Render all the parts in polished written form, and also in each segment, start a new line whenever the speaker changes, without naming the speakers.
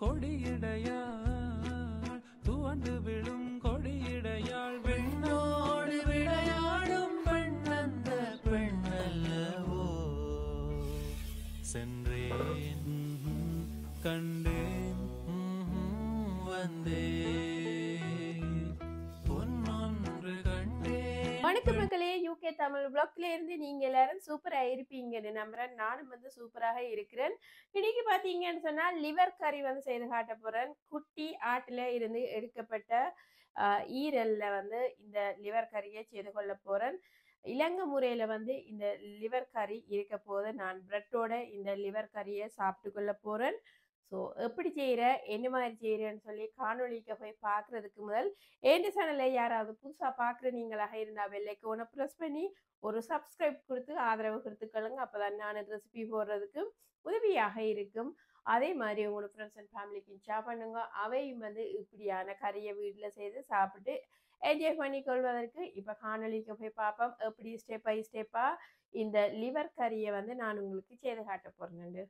கொடியிடையாள் துவண்டு விழும் கொடியிடையாள் பெண்ணோடு விளையாடும் பெண்ணந்த பெண்ணல்லவோ சென்றேன் கண்டேன் வந்தேன் பொன்னொன்று கண்டேன்.
வணக்கம் மக்களே, யூகே தமிழ் பிளாக்ல இருந்து நீங்க எல்லாரும் சூப்பரா இருப்பீங்கன்னு நம்புறேன். நானும் சூப்பராக இருக்கிறேன். இன்னைக்கு பாத்தீங்கன்னு சொன்னா லிவர் கறி செய்து காட்ட போறேன். குட்டி ஆட்டுல இருந்து எடுக்கப்பட்ட ஈரல்ல இந்த லிவர் கறியை செய்து கொள்ள போறேன். இலங்கை முறையில இந்த லிவர் கறி இருக்க போது நான் பிரெட்டோட இந்த லிவர் கறியை சாப்பிட்டு கொள்ள போறேன். ஸோ எப்படி செய்கிற என்ன மாதிரி செய்கிறேன்னு சொல்லி காணொலிக்கு போய் பார்க்குறதுக்கு முதல் எந்த சேனலை யாராவது புதுசாக பார்க்குற நீங்களாக இருந்தால் வெள்ளைக்கோனை ப்ரெஸ் பண்ணி ஒரு சப்ஸ்கிரைப் கொடுத்து ஆதரவு கொடுத்துக்கொள்ளுங்க. அப்போ தான் நான் ரெசிபி போடுறதுக்கு உதவியாக இருக்கும். அதே மாதிரி உங்களோட ஃப்ரெண்ட்ஸ் அண்ட் ஃபேமிலிக்கு ஷேர் பண்ணுங்க. அவையும் இப்படியான கறியை வீட்டில் செய்து சாப்பிட்டு என்ஜாய் பண்ணி கொள்வதற்கு இப்போ காணொலிக்கு போய் பார்ப்போம். எப்படி ஸ்டெப் பை ஸ்டெப்பாக இந்த லிவர் கறியை நான் உங்களுக்கு செய்து காட்ட போகிறேன்.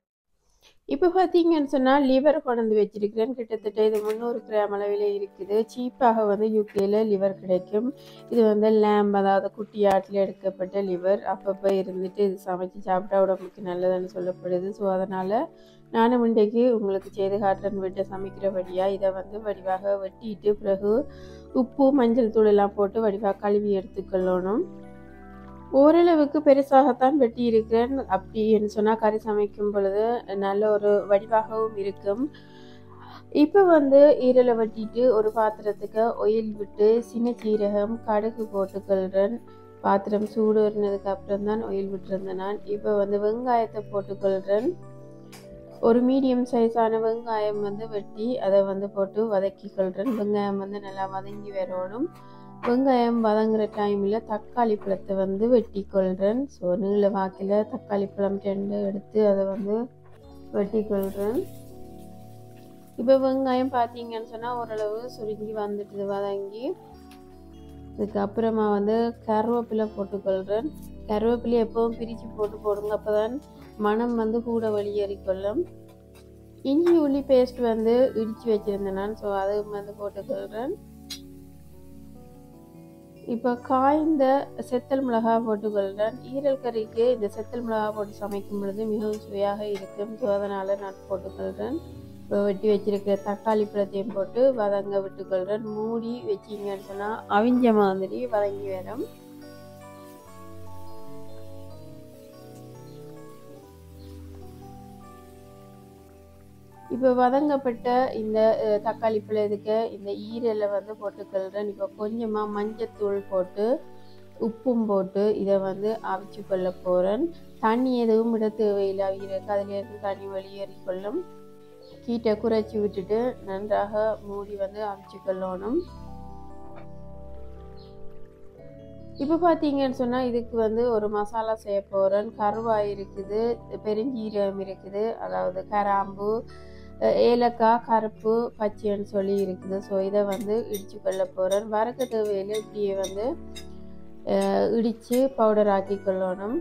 இப்போ பார்த்தீங்கன்னு சொன்னால் லிவர் கொண்டு வச்சிருக்கிறேன். கிட்டத்தட்ட இது 300 கிராம் அளவில் இருக்குது. சீப்பாக யூகேல லிவர் கிடைக்கும். இது லேம்ப், அதாவது குட்டி ஆட்டில் எடுக்கப்பட்ட லிவர். அப்பப்போ இருந்துட்டு இது சமைச்சு சாப்பிட்டா உடம்புக்கு நல்லதுன்னு சொல்லப்படுது. ஸோ அதனால் நானும் இன்றைக்கு உங்களுக்கு செய்து காட்டுறேன். வீட்டை சமைக்கிறபடியாக இதை வடிவாக வெட்டிட்டு பிறகு உப்பு மஞ்சள் தூள் எல்லாம் போட்டு வடிவாக கழுவி எடுத்துக்கொள்ளணும். ஓரளவுக்கு பெருசாகத்தான் வெட்டி இருக்கிறேன். அப்படின்னு சொன்னால் கறி சமைக்கும் பொழுது நல்ல ஒரு வடிவாகவும் இருக்கும். இப்போ ஈரலை வெட்டிட்டு ஒரு பாத்திரத்துக்கு ஆயில் விட்டு சின்ன சீரகம் கடுகு போட்டுக்கொள்கிறேன். பாத்திரம் சூடு வருனதுக்கு அப்புறம் தான் ஆயில் விட்டுருந்தேன் நான். இப்போ வெங்காயத்தை போட்டுக்கொள்கிறேன். ஒரு மீடியம் சைஸான வெங்காயம் வெட்டி அதை போட்டு வதக்கி கொள்கிறேன். வெங்காயம் நல்லா வதங்கி வரணும். வெங்காயம் வதங்குற டைமில் தக்காளி பழத்தை வெட்டி கொள்கிறேன். ஸோ நீள வாக்கில் தக்காளி பழம் 2 எடுத்து அதை வெட்டி கொள்கிறேன். இப்போ வெங்காயம் பார்த்தீங்கன்னு சொன்னால் ஓரளவு சுருங்கி வந்துட்டு வதங்கி அதுக்கப்புறமா கருவேப்பிலை போட்டுக்கொள்கிறேன். கருவேப்பிலை எப்பவும் பிரித்து போடுங்க. அப்போ தான் மனம் கூட வெளியேறிக்கொள்ளும். இஞ்சி உள்ளி பேஸ்ட் இடித்து வச்சுருந்தேன் நான். ஸோ அது போட்டுக்கொள்கிறேன். இப்போ காய்ந்த செத்தல் மிளகா போட்டுக்கொள்கிறேன். ஈரல் கறிக்கு இந்த செத்தல் மிளகா போட்டு சமைக்கும் பொழுது மிகவும் சுவையாக இருக்கும். ஸோ அதனால் நான் போட்டுக்கொள்கிறேன். இப்போ வெட்டி வச்சிருக்கிற தக்காளி பழத்தையும் போட்டு வதங்க விட்டுக்கொள்கிறேன். மூடி வச்சிங்கன்னு சொன்னால் அவிஞ்ச மாதிரி வதங்கி வரும். இப்போ வதங்கப்பட்ட இந்த தக்காளி பழத்துக்கு இந்த ஈரலை போட்டுக்கொள்கிறேன். இப்போ கொஞ்சமாக மஞ்சத்தூள் போட்டு உப்பும் போட்டு இதை அவிச்சு கொள்ள போகிறேன். தண்ணி எதுவும் விட தேவையில்லை. அவிக்கிறதுக்கு அதிலேருந்து தண்ணி வெளியேறிக்கொள்ளும். கீட்டை குறைச்சி விட்டுட்டு நன்றாக மூடி அவிச்சு கொள்ளணும். இப்போ பார்த்தீங்கன்னு சொன்னால் இதுக்கு ஒரு மசாலா செய்ய போகிறேன். கருவாய் இருக்குது, பெருஞ்சீரகம் இருக்குது, அதாவது கிராம்பு, ஏலக்காய், கருப்பு, பச்சைன்னு சொல்லி இருக்குது. ஸோ இதை இடித்து கொள்ள போகிறேன். வறுக்க தேவையில்லை, இப்படியே இடித்து பவுடர் ஆக்கி கொள்ளணும்.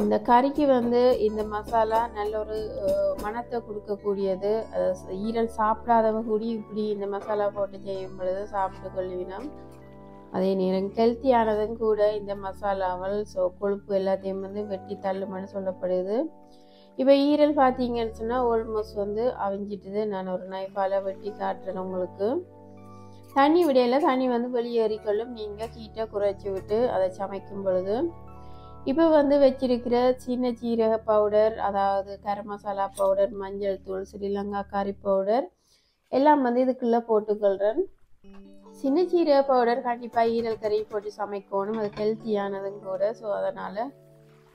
இந்த கறிக்கு இந்த மசாலா நல்ல ஒரு மணத்தை கொடுக்கக்கூடியது. ஈரல் சாப்பிடாதவங்க கூடி இப்படி இந்த மசாலா போட்டு செய்யும் பொழுது சாப்பிட்டு கொள்ளினோம். அதே நேரம் ஹெல்த்தியானதும் கூட இந்த மசாலாவல். ஸோ கொழுப்பு எல்லாத்தையும் வெட்டி தள்ளுமென்னு சொல்லப்படுது. இப்போ ஈரல் பார்த்தீங்கன்னு சொன்னால் ஆல்மோஸ்ட் அவிஞ்சிட்டுது. நான் ஒரு நைஃபால் வெட்டி காட்டுறேன் உங்களுக்கு. தண்ணி விடையில் தண்ணி வெளியேறிக்கொள்ளும். நீங்கள் ஹீட்டை குறைச்சி விட்டு அதை சமைக்கும் பொழுது. இப்போ வச்சிருக்கிற சின்ன சீரக பவுடர், அதாவது கரம் மசாலா பவுடர், மஞ்சள் தூள், ஸ்ரீலங்கா கறி பவுடர் எல்லாம் இதுக்குள்ளே போட்டுக்கொள்கிறேன். சின்ன சீரக பவுடர் கண்டிப்பாக ஈரல் கறி போட்டு சமைக்கணும். அது ஹெல்த்தியானதும் கூட. ஸோ அதனால்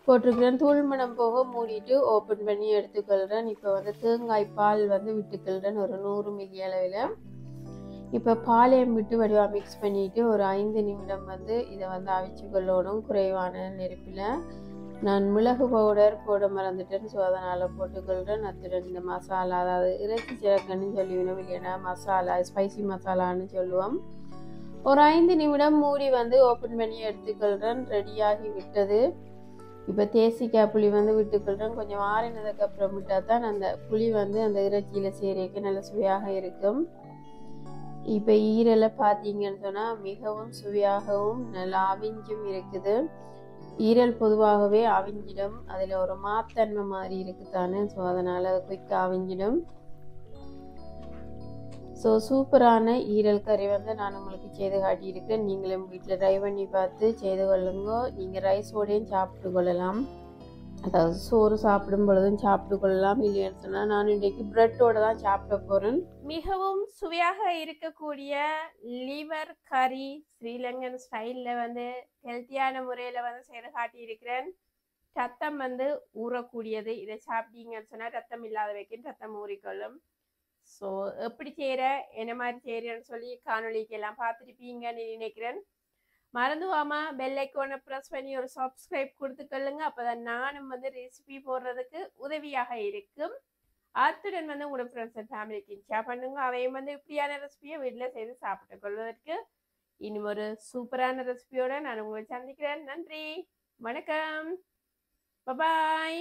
போட்டிருக்கிறேன். தூள் மணம் போக மூடிட்டு ஓப்பன் பண்ணி எடுத்துக்கொள்கிறேன். இப்போ தேங்காய் பால் விட்டுக்கொள்கிறேன் ஒரு 100 மில்லி அளவில். இப்போ பாலையும் விட்டு வடிவாக மிக்ஸ் பண்ணிவிட்டு ஒரு 5 நிமிடம் இதை அவிச்சு கொள்ளணும் குறைவான நெருப்பில். நான் மிளகு பவுடர் போட மறந்துட்டேன். ஸோ அதனால் போட்டுக்கொள்கிறேன். அத்துடன் இந்த மசாலா, அதாவது இறைச்சி சிறக்கன்னு சொல்லிவிடும், இல்லைன்னா மசாலா ஸ்பைசி மசாலான்னு சொல்லுவோம். ஒரு 5 நிமிடம் மூடி ஓப்பன் பண்ணி எடுத்துக்கொள்கிறேன். ரெடியாகி விட்டது. இப்போ தேசிக்காய் புளி வந்து விட்டுக்கொள்கிறேன். கொஞ்சம் ஆறினதுக்கு அப்புறம் விட்டால் தான் அந்த புளி வந்து அந்த இறைச்சியில் சேரிக்க நல்ல சுவையாக இருக்கும். இப்போ ஈரலை பார்த்தீங்கன்னு சொன்னால் மிகவும் சுவையாகவும் நல்லா அவிஞ்சும் இருக்குது. ஈரல் பொதுவாகவே அவிஞ்சிடும், அதில் ஒரு மாத்தன்மை மாதிரி இருக்குதானே, ஸோ அதனால் அது குயிக்காக அவிஞ்சிடும். ஸோ சூப்பரான ஈரல் கறி வந்து நான் உங்களுக்கு செய்து காட்டியிருக்கேன். நீங்களும் வீட்டில் ட்ரை பண்ணி பார்த்து செய்து கொள்ளுங்க. நீங்கள் ரைஸோடையும் சாப்பிட்டு கொள்ளலாம், அதாவது சோறு சாப்பிடும் பொழுதும் சாப்பிட்டு கொள்ளலாம். இல்லைன்னு சொன்னால் நான் இன்றைக்கு பிரெட்டோடு தான் சாப்பிட போகிறேன். மிகவும் சுவையாக இருக்கக்கூடிய லிவர் கறி ஸ்ரீலங்கன் ஸ்டைலில் வந்து ஹெல்த்தியான முறையில் வந்து செய்து காட்டியிருக்கிறேன். ரத்தம் வந்து ஊறக்கூடியது, இதை சாப்பிட்டீங்கன்னு சொன்னால் ரத்தம் இல்லாதவைக்கு ரத்தம் ஊறிக்கொள்ளும். ஸோ எப்படி செய்கிற என்ன மாதிரி செய்கிறேன்னு சொல்லி காணொலிக்கு எல்லாம் பார்த்துருப்பீங்கன்னு நினைக்கிறேன். மறந்துவாமா பெல் ஐக்கானை ப்ரெஸ் பண்ணி ஒரு சப்ஸ்கிரைப் கொடுத்துக்கொள்ளுங்க. அப்போ தான் நானும் வந்து ரெசிபி போடுறதுக்கு உதவியாக இருக்கும். அத்துடன் வந்து உங்களோட ஃப்ரெண்ட்ஸ் அண்ட் ஃபேமிலிக்கு ஷேர் பண்ணுங்க. அவையும் வந்து இப்படியான ரெசிபியை வீட்டில் செய்து சாப்பிட்டு கொள்வதற்கு. இன்னும் ஒரு சூப்பரான ரெசிபியோட நான் உங்களை சந்திக்கிறேன். நன்றி, வணக்கம், பபாய்.